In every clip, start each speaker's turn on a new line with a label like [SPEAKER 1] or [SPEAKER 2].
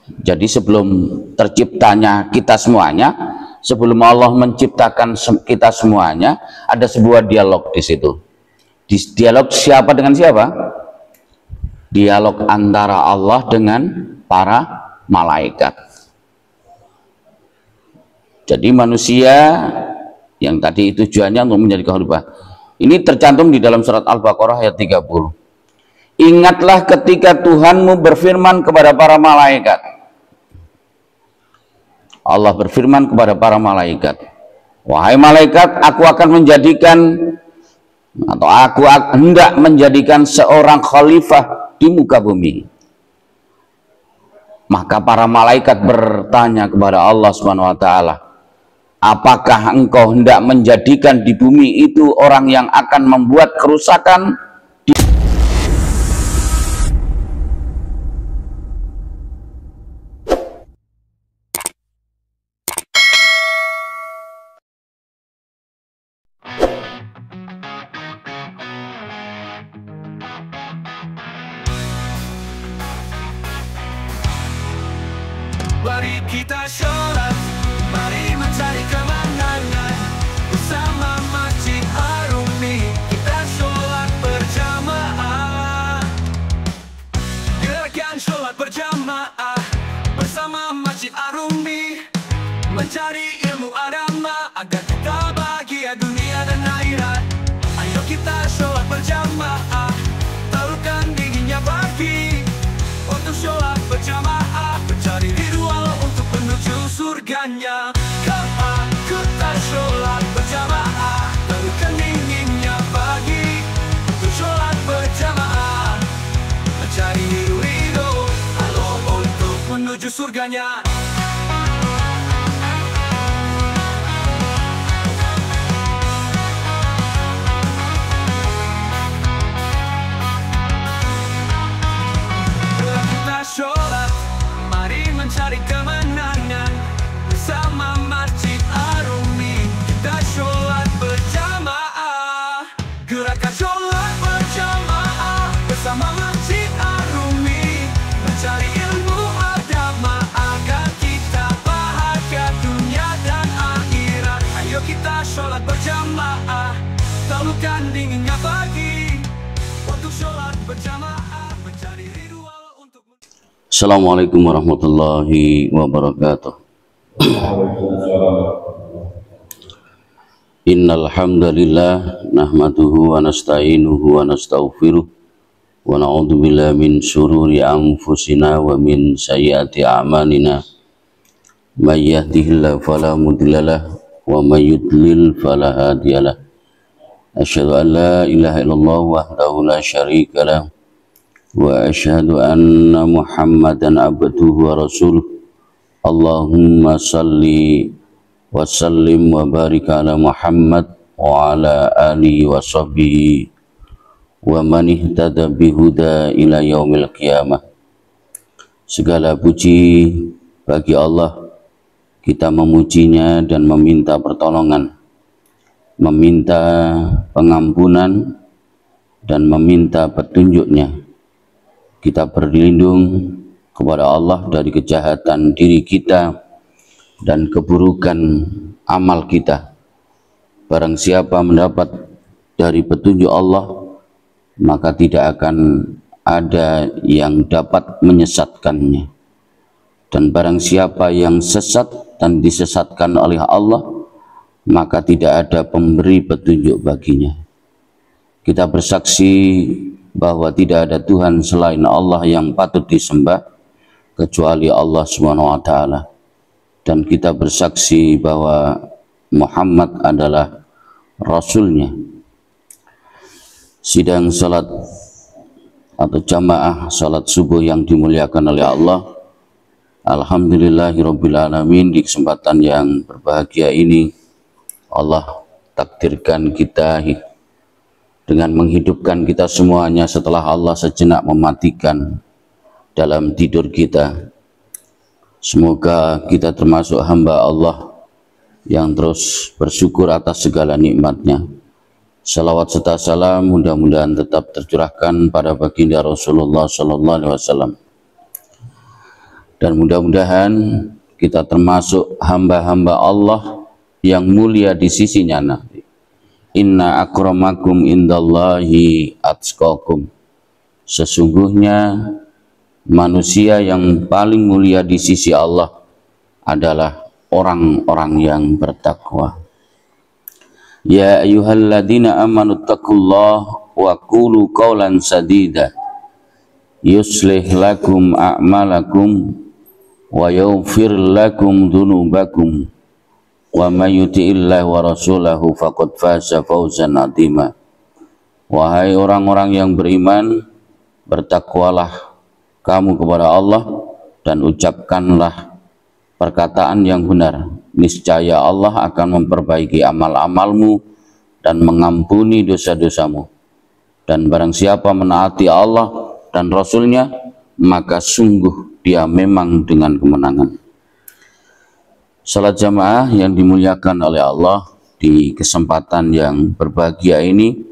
[SPEAKER 1] Jadi sebelum terciptanya kita semuanya, sebelum Allah menciptakan kita semuanya, ada sebuah dialog di situ. Dialog siapa dengan siapa? Dialog antara Allah dengan para malaikat. Jadi manusia yang tadi tujuannya untuk menjadi khalifah. Ini tercantum di dalam surat Al-Baqarah ayat 30. Ingatlah ketika Tuhanmu berfirman kepada para malaikat. Allah berfirman kepada para malaikat, wahai malaikat, aku akan menjadikan, atau aku hendak menjadikan seorang khalifah di muka bumi. Maka para malaikat bertanya kepada Allah Subhanahu wa taala, apakah engkau hendak menjadikan di bumi itu orang yang akan membuat kerusakan?
[SPEAKER 2] Mari kita sholat, mari mencari kemenangan bersama Masjid Arumi. Kita sholat berjamaah, gerakan sholat berjamaah bersama Masjid Arumi, mencari ilmu agama agar kita bahagia dunia dan akhirat. Ayo kita sholat berjamaah, taruhkan dinginnya pagi untuk sholat berjamaah, mencari ridwan untuk menuju surganya. Kapan kita sholat berjamaah, taruhkan dinginnya pagi untuk sholat berjamaah, mencari ridho Allah untuk menuju surganya. Sholat, mari mencari kemenangan bersama Masjid Arumi. Kita sholat berjamaah, gerakan sholat berjamaah bersama Masjid Arumi, mencari ilmu agama agar kita bahagia dunia dan akhirat. Ayo kita sholat berjamaah, talukan dinginnya pagi untuk sholat berjamaah, mencari ridwan.
[SPEAKER 1] Assalamualaikum warahmatullahi wabarakatuh. Innal hamdalillah nahmaduhu wa nasta'inuhu wa nastaghfiruh wa na'udzu billahi min syururi anfusina wa min sayyiati a'malina. May yahdihillahu fala mudhillalah wa may yudlil fala hadiyalah. Asyhadu an la ilaha illallah wahdahu la syarikalah wa asyhadu anna Muhammadan abduhu wa rasuluh. Allahumma salli wa sallim wa barik ala Muhammad wa ala alihi wa sahbihi wa man ihtada bihuda ila yaumil qiyamah. Segala puji bagi Allah, kita memujinya dan meminta pertolongan, meminta pengampunan dan meminta petunjuknya. Kita berlindung kepada Allah dari kejahatan diri kita dan keburukan amal kita. Barang siapa mendapat dari petunjuk Allah, maka tidak akan ada yang dapat menyesatkannya. Dan barang siapa yang sesat dan disesatkan oleh Allah, maka tidak ada pemberi petunjuk baginya. Kita bersaksi bahwa tidak ada Tuhan selain Allah yang patut disembah kecuali Allah Subhanahu wa taala, dan kita bersaksi bahwa Muhammad adalah rasulnya. Sidang salat atau jamaah salat subuh yang dimuliakan oleh Allah, alhamdulillahirabbil alamin, di kesempatan yang berbahagia ini Allah takdirkan kita dengan menghidupkan kita semuanya setelah Allah sejenak mematikan dalam tidur kita. Semoga kita termasuk hamba Allah yang terus bersyukur atas segala nikmatnya. Salawat serta salam mudah-mudahan tetap tercurahkan pada baginda Rasulullah SAW. Dan mudah-mudahan kita termasuk hamba-hamba Allah yang mulia di sisinya nanti. Inna akramakum indallahi atqakum. Sesungguhnya manusia yang paling mulia di sisi Allah adalah orang-orang yang bertakwa. Ya ayyuhalladzina amanu taqullaha wa qulu qawlan sadida yuslih lakum a'malakum wa yaghfir lakum dzunubakum wa may yuti'illaha wa rasulahu faqad faza fawzan 'azima. Wahai orang-orang yang beriman, bertakwalah kamu kepada Allah dan ucapkanlah perkataan yang benar. Niscaya Allah akan memperbaiki amal-amalmu dan mengampuni dosa-dosamu. Dan barang siapa menaati Allah dan Rasulnya, maka sungguh dia memang dengan kemenangan. Salat jamaah yang dimuliakan oleh Allah, di kesempatan yang berbahagia ini,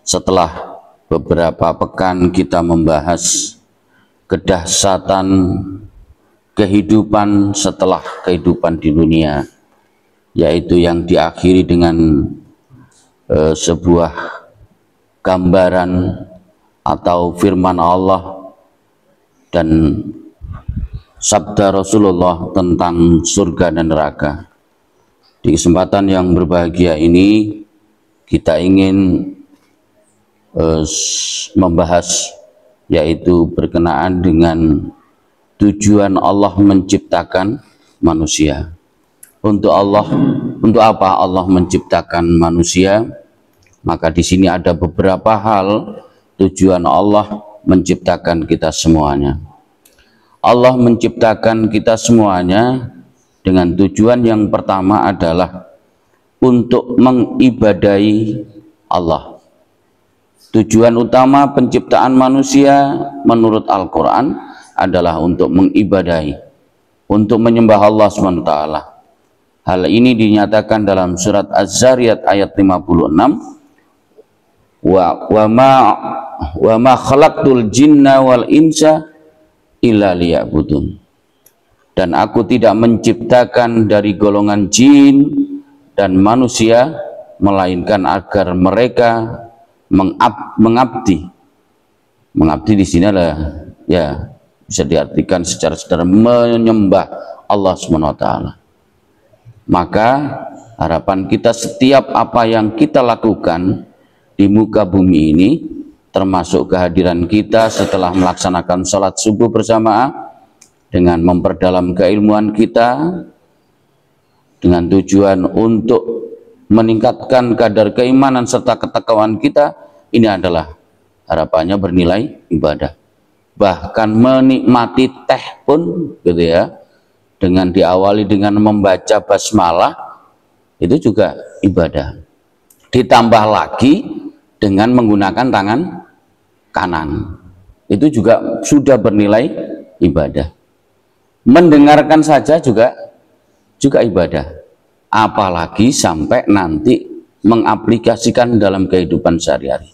[SPEAKER 1] setelah beberapa pekan kita membahas kedahsyatan kehidupan setelah kehidupan di dunia, yaitu yang diakhiri dengan sebuah gambaran atau firman Allah dan sabda Rasulullah tentang surga dan neraka. Di kesempatan yang berbahagia ini kita ingin membahas, yaitu berkenaan dengan tujuan Allah menciptakan manusia. Untuk apa Allah menciptakan manusia? Maka di sini ada beberapa hal tujuan Allah menciptakan kita semuanya. Allah menciptakan kita semuanya dengan tujuan yang pertama adalah untuk mengibadahi Allah. Tujuan utama penciptaan manusia menurut Al-Quran adalah untuk mengibadahi, untuk menyembah Allah SWT. Hal ini dinyatakan dalam surat Az-Zariyat ayat 56. Wa ma khalaqtul jinna wal insa illa liya'budun. Dan aku tidak menciptakan dari golongan jin dan manusia melainkan agar mereka mengabdi. Mengabdi di sini adalah, ya, bisa diartikan secara menyembah Allah SWT. Maka harapan kita, setiap apa yang kita lakukan di muka bumi ini, termasuk kehadiran kita setelah melaksanakan sholat subuh berjamaah, dengan memperdalam keilmuan kita dengan tujuan untuk meningkatkan kadar keimanan serta ketakwaan kita, ini adalah harapannya bernilai ibadah. Bahkan menikmati teh pun, gitu ya, dengan diawali dengan membaca basmalah, itu juga ibadah. Ditambah lagi dengan menggunakan tangan kanan, itu juga sudah bernilai ibadah. Mendengarkan saja juga ibadah, apalagi sampai nanti mengaplikasikan dalam kehidupan sehari-hari.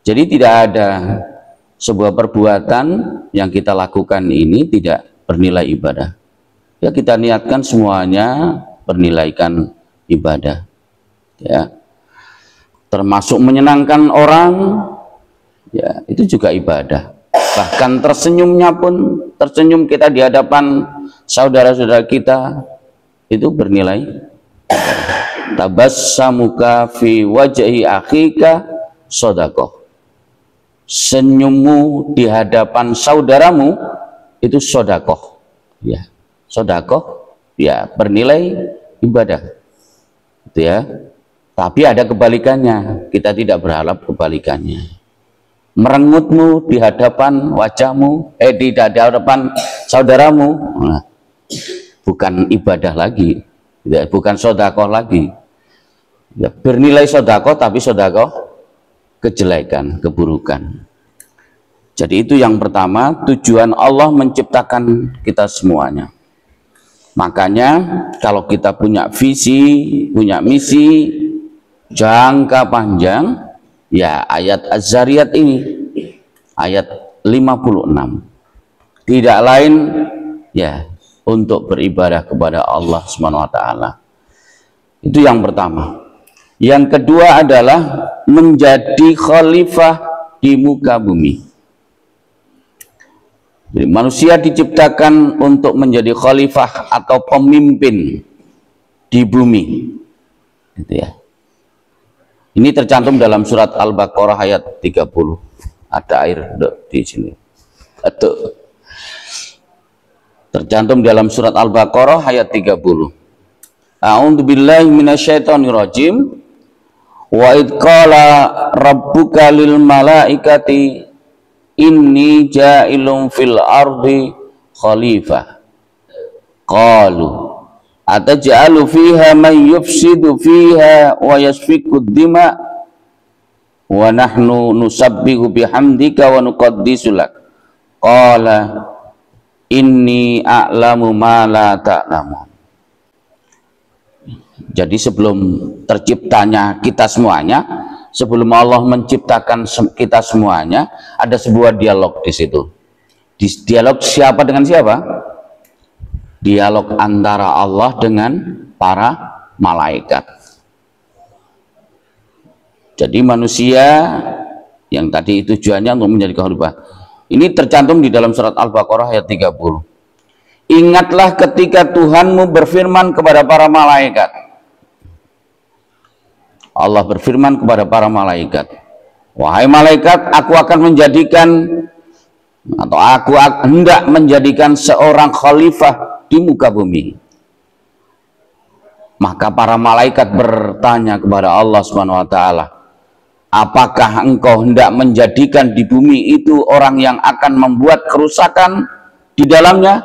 [SPEAKER 1] Jadi tidak ada sebuah perbuatan yang kita lakukan ini tidak bernilai ibadah. Ya, kita niatkan semuanya bernilaikan ibadah, ya. Termasuk menyenangkan orang, ya, itu juga ibadah. Bahkan tersenyumnya pun, tersenyum kita di hadapan saudara-saudara kita, itu bernilai tabassamuka fi wajhi akhika shadaqah. Senyummu di hadapan saudaramu itu sedekah, ya. Sedekah, ya, bernilai ibadah, gitu ya. Tapi ada kebalikannya, kita tidak berharap kebalikannya. Merengutmu di hadapan wajahmu, di hadapan saudaramu, nah, bukan ibadah lagi, ya, bukan sedekah lagi, ya, bernilai sedekah tapi sedekah kejelekan, keburukan. Jadi itu yang pertama, tujuan Allah menciptakan kita semuanya. Makanya kalau kita punya visi, punya misi jangka panjang, ya, ayat Az-Zariyat ini, ayat 56, tidak lain ya untuk beribadah kepada Allah Subhanahu wa taala. Itu yang pertama. Yang kedua adalah menjadi khalifah di muka bumi. Jadi manusia diciptakan untuk menjadi khalifah atau pemimpin di bumi. Gitu ya. Ini tercantum dalam surat Al-Baqarah ayat 30. Ada air di sini. Atau tercantum dalam surat Al-Baqarah ayat 30. A'udzu billahi minasyaitonir rajim. Wa id qala rabbuka lil malaikati inni ja'ilun fil ardi khalifah. Qalu ataj'alu fiha man yufsidu fiha wa yasfiku dima wa nahnu nusabbihu bihamdika wa nuqaddisu lak. Qala inni a'lamu ma la ta'lamun. Jadi sebelum terciptanya kita semuanya, sebelum Allah menciptakan kita semuanya, ada sebuah dialog di situ. Dialog siapa dengan siapa? Dialog antara Allah dengan para malaikat. Jadi manusia yang tadi tujuannya untuk menjadi khalifah. Ini tercantum di dalam surat Al-Baqarah ayat 30. Ingatlah ketika Tuhanmu berfirman kepada para malaikat. Allah berfirman kepada para malaikat, wahai malaikat, aku akan menjadikan atau aku hendak menjadikan seorang khalifah di muka bumi. Maka para malaikat bertanya kepada Allah Subhanahu wa taala, apakah engkau hendak menjadikan di bumi itu orang yang akan membuat kerusakan di dalamnya?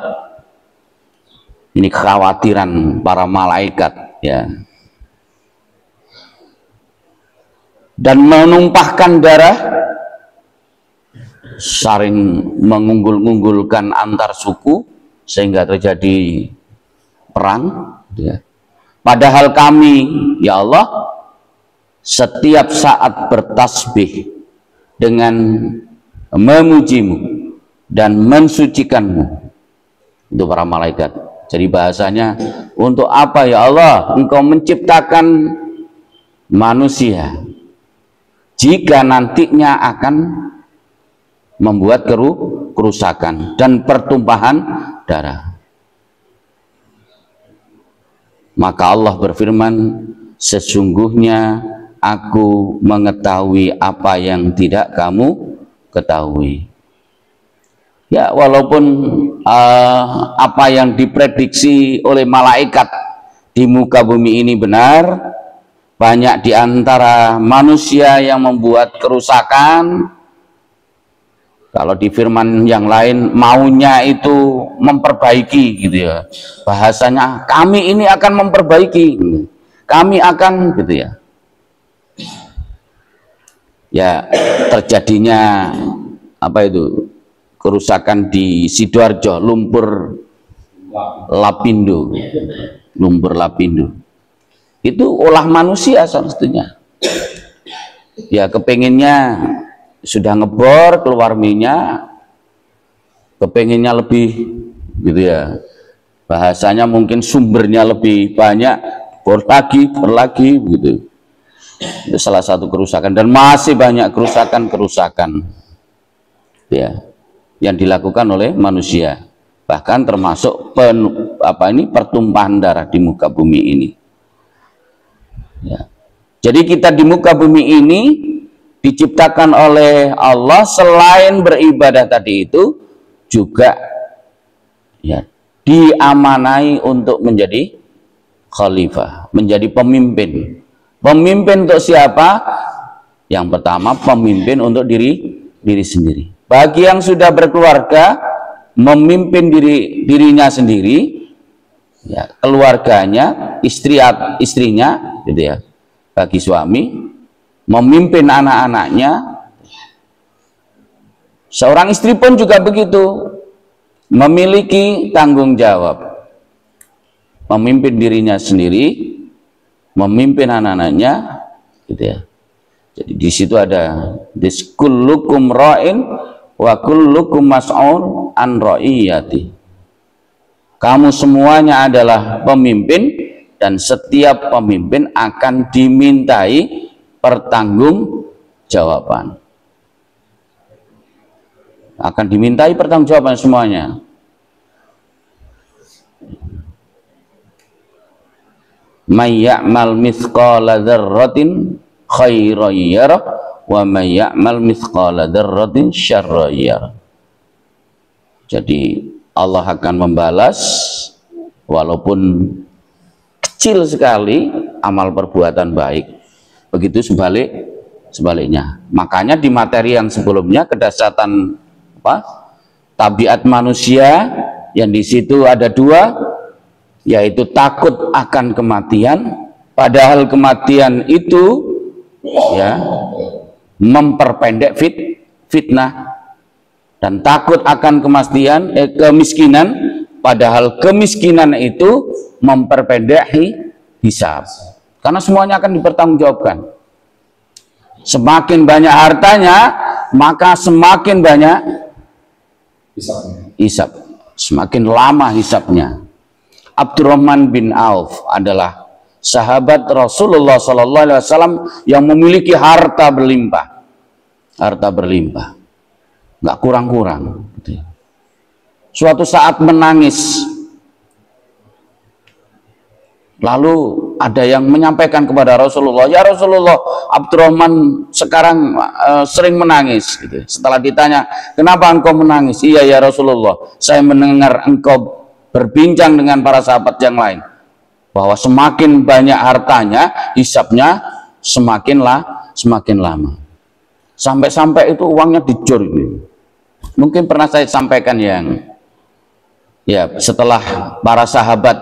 [SPEAKER 1] Ini kekhawatiran para malaikat, ya. Dan menumpahkan darah, saling mengunggul-unggulkan antar suku sehingga terjadi perang, ya. Padahal kami, ya Allah, setiap saat bertasbih dengan memujimu dan mensucikanmu. Itu para malaikat. Jadi bahasanya, untuk apa ya Allah engkau menciptakan manusia jika nantinya akan membuat kerusakan dan pertumpahan darah? Maka Allah berfirman, sesungguhnya aku mengetahui apa yang tidak kamu ketahui. Ya, walaupun apa yang diprediksi oleh malaikat di muka bumi ini benar, banyak di antara manusia yang membuat kerusakan. Kalau di firman yang lain, maunya itu memperbaiki, gitu ya. Bahasanya, kami ini akan memperbaiki, kami akan, gitu ya. Ya, terjadinya apa itu? Kerusakan di Sidoarjo, lumpur lapindo. Itu olah manusia sebetulnya. Ya, kepenginnya sudah ngebor, keluar minyak, kepenginnya lebih, gitu ya. Bahasanya mungkin sumbernya lebih banyak, bor lagi, gitu. Itu salah satu kerusakan, dan masih banyak kerusakan, ya, yang dilakukan oleh manusia. Bahkan termasuk pertumpahan darah di muka bumi ini. Ya. Jadi kita di muka bumi ini diciptakan oleh Allah, selain beribadah tadi itu juga, ya, diamanai untuk menjadi khalifah, menjadi pemimpin. Pemimpin untuk siapa? Yang pertama, pemimpin untuk diri sendiri. Bagi yang sudah berkeluarga, memimpin dirinya sendiri, ya, keluarganya, istrinya, gitu ya. Bagi suami, memimpin anak-anaknya. Seorang istri pun juga begitu, memiliki tanggung jawab, memimpin dirinya sendiri, memimpin anak-anaknya, gitu ya. Jadi di situ ada kullukum ra'in wa kullukum mas'ul an ra'iyati. Kamu semuanya adalah pemimpin, dan setiap pemimpin akan dimintai pertanggungjawaban. Akan dimintai pertanggungjawaban semuanya. May ya'mal mithqala dzarratin khairan yarah wa may ya'mal mithqala dzarratin syarran yarah. Jadi Allah akan membalas walaupun kecil sekali amal perbuatan baik. Begitu sebaliknya. Makanya di materi yang sebelumnya, kedahsyatan tabiat manusia, yang di situ ada dua, yaitu takut akan kematian, padahal kematian itu ya memperpendek fitnah, dan takut akan kemiskinan, padahal kemiskinan itu memperpendek hisab, karena semuanya akan dipertanggungjawabkan. Semakin banyak hartanya, maka semakin banyak hisab, semakin lama hisabnya. Abdurrahman bin Auf adalah sahabat Rasulullah SAW yang memiliki harta berlimpah, nggak kurang-kurang. Suatu saat menangis, lalu ada yang menyampaikan kepada Rasulullah, ya Rasulullah, Abdurrahman sekarang sering menangis. Gitu. Setelah ditanya, kenapa engkau menangis? Iya ya Rasulullah, saya mendengar engkau berbincang dengan para sahabat yang lain, bahwa semakin banyak hartanya, hisabnya semakin lama. Sampai-sampai itu uangnya dijor. Mungkin pernah saya sampaikan yang ya, setelah para sahabat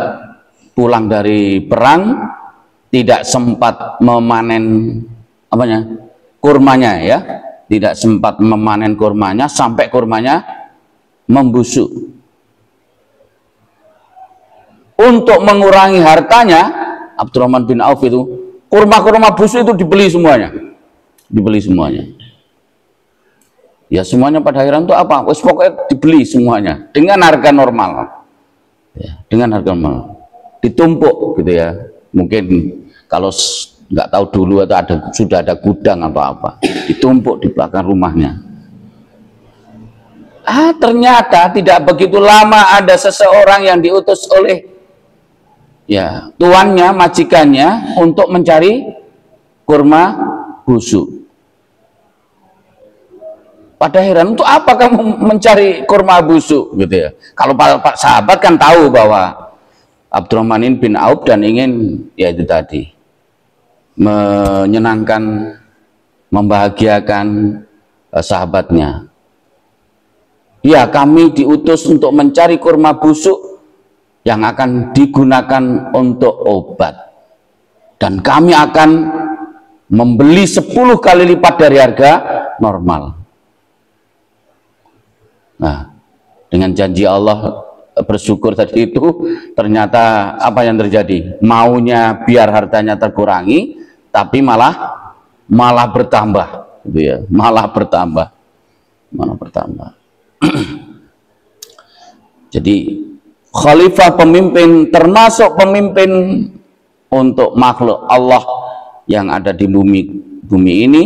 [SPEAKER 1] pulang dari perang, tidak sempat memanen kurmanya ya, tidak sempat memanen kurmanya sampai kurmanya membusuk. Untuk mengurangi hartanya, Abdurrahman bin Auf itu kurma-kurma busuk itu dibeli semuanya. Ya semuanya pada akhiran itu apa? Wes pokoknya dibeli semuanya dengan harga normal. Ya, dengan harga normal. Ditumpuk gitu ya. Mungkin kalau nggak tahu dulu atau sudah ada gudang atau apa, ditumpuk di belakang rumahnya. Ternyata tidak begitu lama ada seseorang yang diutus oleh ya tuannya, majikannya, untuk mencari kurma busuk. Pada heran, untuk apa kamu mencari kurma busuk gitu ya? Kalau Pak sahabat kan tahu bahwa Abdurrahman bin Auf dan ingin ya itu tadi menyenangkan, membahagiakan sahabatnya. Ya, kami diutus untuk mencari kurma busuk yang akan digunakan untuk obat, dan kami akan membeli 10 kali lipat dari harga normal. Nah, dengan janji Allah, bersyukur tadi itu, ternyata apa yang terjadi? Maunya biar hartanya terkurangi, tapi malah bertambah, gitu ya, malah bertambah. Jadi khalifah, pemimpin, termasuk pemimpin untuk makhluk Allah yang ada di bumi ini,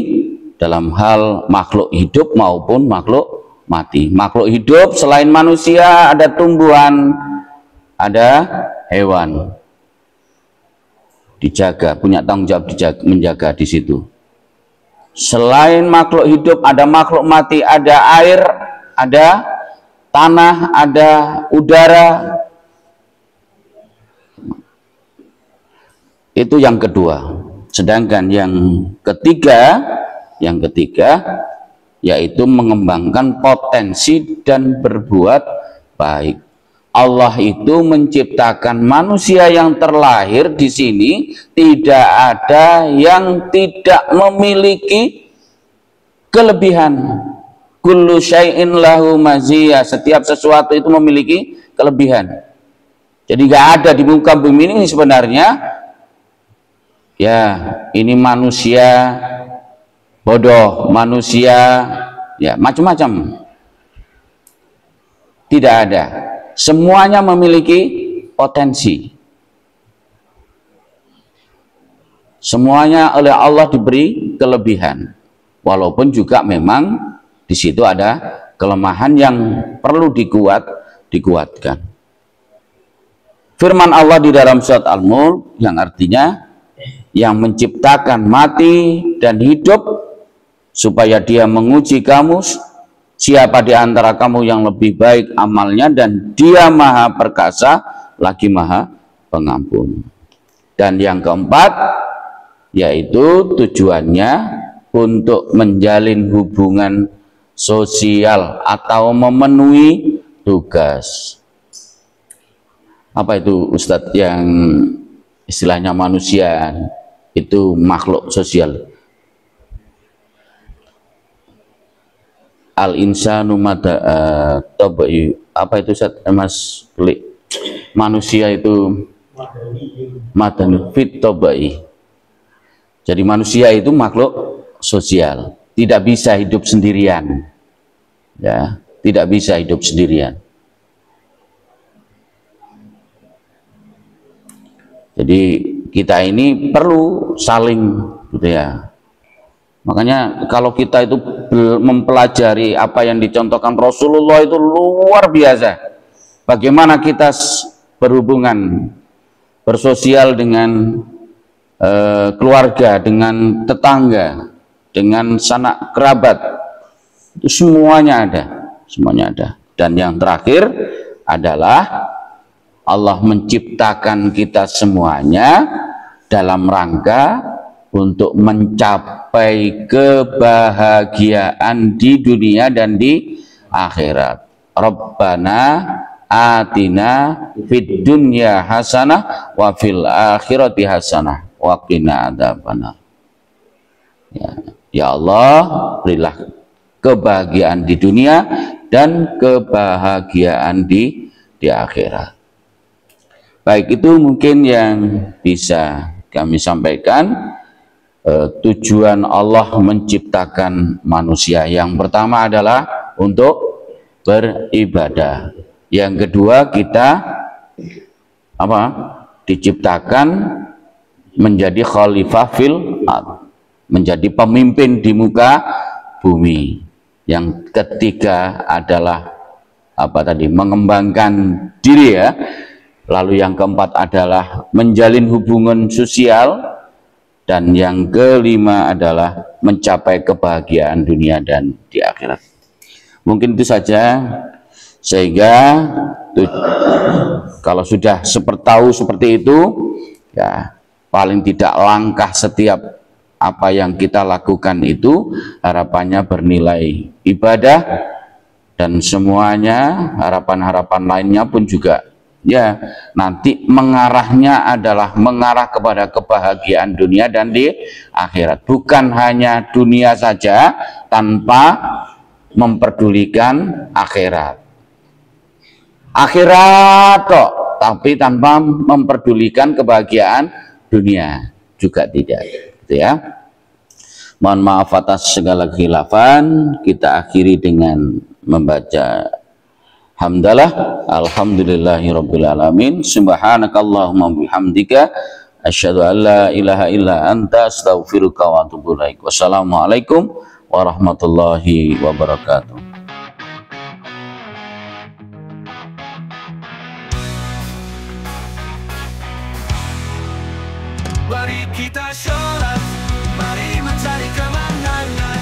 [SPEAKER 1] dalam hal makhluk hidup maupun makhluk mati. Makhluk hidup selain manusia ada tumbuhan, ada hewan. Dijaga, punya tanggung jawab menjaga di situ. Selain makhluk hidup ada makhluk mati, ada air, ada tanah, ada udara. Itu yang kedua. Sedangkan yang ketiga yaitu mengembangkan potensi dan berbuat baik. Allah itu menciptakan manusia yang terlahir di sini, tidak ada yang tidak memiliki kelebihan. Kullu syai'in lahu maziyah, setiap sesuatu itu memiliki kelebihan. Jadi nggak ada di muka bumi ini sebenarnya ya ini manusia bodoh, manusia ya macam-macam, tidak ada. semuanya memiliki potensi. Semuanya oleh Allah diberi kelebihan. Walaupun juga memang di situ ada kelemahan yang perlu dikuatkan. Firman Allah di dalam surat Al-Mulk yang artinya yang menciptakan mati dan hidup supaya dia menguji kamu siapa di antara kamu yang lebih baik amalnya, dan dia maha perkasa lagi maha pengampun. Dan yang keempat yaitu tujuannya untuk menjalin hubungan sosial atau memenuhi tugas. Apa itu Ustadz yang istilahnya manusia itu makhluk sosial? Al-insanu tabai. Apa itu Ustadz Mas Pelik? Manusia itu madani fit tabai. Jadi manusia itu makhluk sosial, tidak bisa hidup sendirian. Ya, tidak bisa hidup sendirian. Jadi kita ini perlu saling gitu ya. Makanya kalau kita itu mempelajari apa yang dicontohkan Rasulullah itu luar biasa. Bagaimana kita berhubungan, bersosial dengan keluarga, dengan tetangga, dengan sanak kerabat, itu semuanya ada. Dan yang terakhir adalah Allah menciptakan kita semuanya dalam rangka untuk mencapai kebahagiaan di dunia dan di akhirat. Rabbana atina fid dunya hasanah wa fil akhirati hasanah wa qina adzabannar. Ya Allah, berilah kebahagiaan di dunia dan kebahagiaan di akhirat. Baik, itu mungkin yang bisa kami sampaikan. Tujuan Allah menciptakan manusia yang pertama adalah untuk beribadah. Yang kedua, kita diciptakan menjadi khalifah fil ardh, menjadi pemimpin di muka bumi. Yang ketiga adalah mengembangkan diri ya. Lalu yang keempat adalah menjalin hubungan sosial. Dan yang kelima adalah mencapai kebahagiaan dunia dan di akhirat. Mungkin itu saja, sehingga kalau sudah tahu seperti itu, ya paling tidak langkah setiap apa yang kita lakukan itu harapannya bernilai ibadah, dan semuanya harapan-harapan lainnya pun juga ya nanti mengarahnya adalah mengarah kepada kebahagiaan dunia dan di akhirat, bukan hanya dunia saja tanpa memperdulikan akhirat kok, tapi tanpa memperdulikan kebahagiaan dunia juga tidak, gitu ya. Mohon maaf atas segala khilafan. Kita akhiri dengan membaca hamdalah, alhamdulillahirabbil alamin, subhanakallahumma bihamdika asyhadu an la ilaha illa anta astaghfiruka wa atubu ilaik. Wassalamualaikum warahmatullahi wabarakatuh.
[SPEAKER 2] Mari kita sholat, mari mencari kemenangan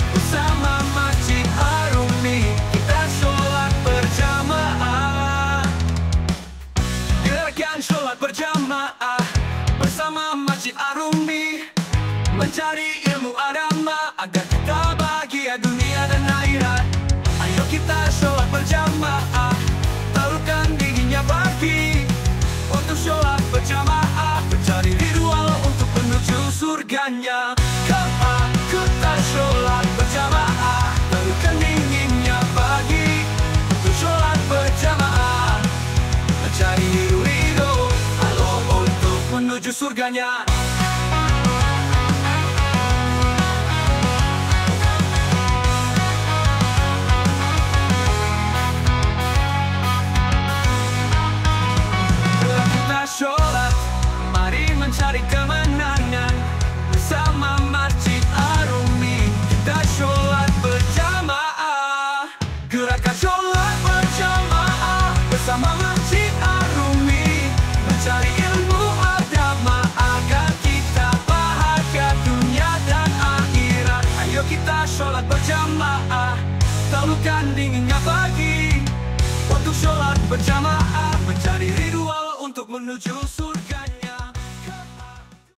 [SPEAKER 2] bersama Masjid Ar-Rumi. Kita sholat berjamaah, gerakan sholat berjamaah bersama Masjid Ar-Rumi, mencari ilmu agama agar kita bahagia dunia dan akhirat. Ayo kita sholat berjamaah, taruhkan dinginnya pagi untuk sholat berjamaah, mencari ridwan untuk menuju surganya. Kita sholat berjamaah, taruhkan dinginnya pagi untuk sholat berjamaah, mencari ridho Allah untuk menuju surganya. bagaikan dinginnya pagi. Waktu sholat berjamaah menjadi ritual untuk menuju surga.